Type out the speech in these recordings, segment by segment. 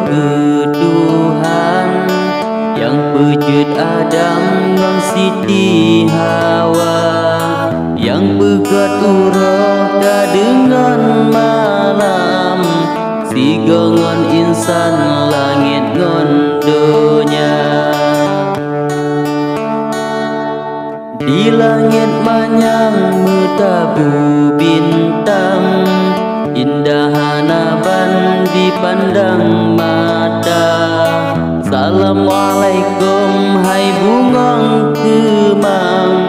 ke Tuhan yang pejut Adam ngan Siti Hawa, yang begat urang dengan malam, si gongon insan langit ngondonya. Di langit manyang metabu bintang, indah hanaban dipandang mata. Assalamualaikum hai bungong kemang,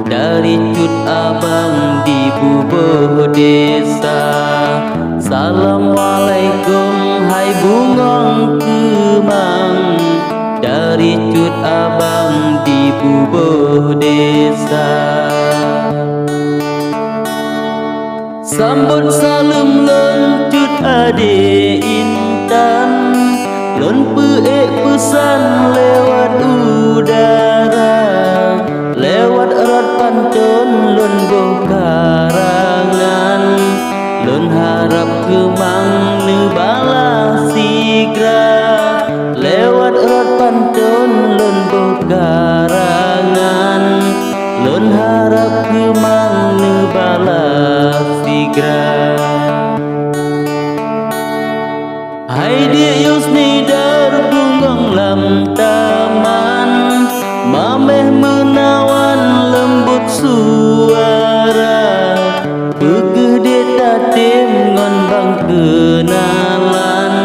dari cut abang di bubuh desa. Assalamualaikum hai bungong kemang, dari cut abang di bubuh desa. Sambut salam lon cut ade intan, lon peek pesan lewat udara, lewat erat pantun lon boh karangan, lon harap kemang nebala sigra, lewat erat pantun lon boh karangan, lon harap kemang nebala sigra. Hai dia Yusni dar bungang lam taman, mameh menawan lembut suara, pegeh dia tatim ngon bang kenalan,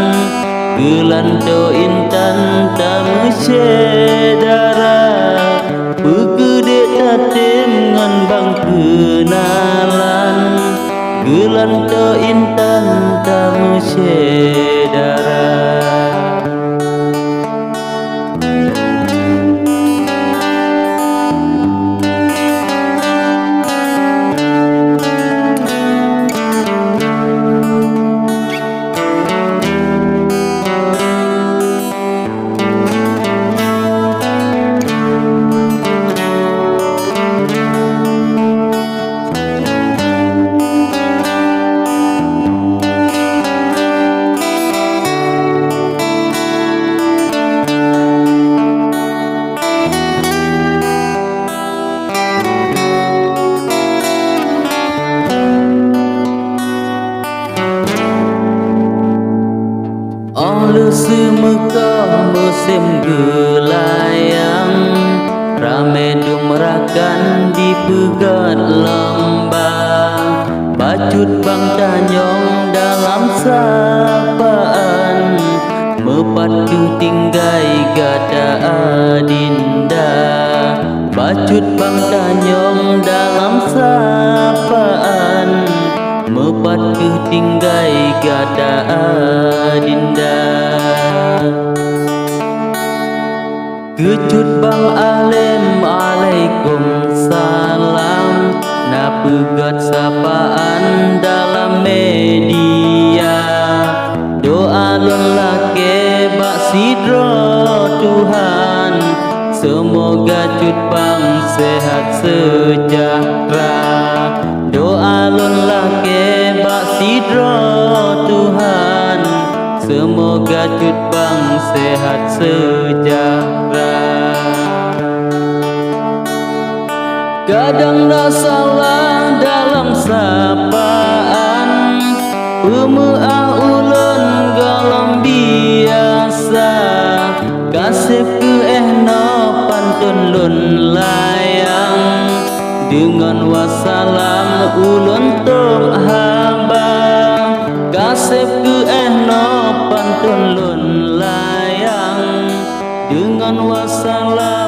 gelanto intan tamu sedara, pegeh dia tatim ngon bang kenalan, gelanto intan tamu sedara. Oleh semekah musim gelayang, rame dumrakan di pegat lembah, bacut bang tanyong dalam sapaan, mepat ke tinggai gada adinda, bacut bang tanyong dalam sapaan, mepat ke tinggai gada adinda. Kecut bang alim alaikum salam, na pegat sapaan dalam media, doa lon lake bak sidro Tuhan, semoga cut bang sehat sejahtera, doa lon lake bak sidro Tuhan, semoga cut bang sehat sejahtera. Kadang dah salah dalam sapaan, pemeah ulun galam biasa, kasih ke ehno pantun lun layang, dengan wassalam ulun tum hamba, kasih ke ehno pantun lun layang, dengan wassalam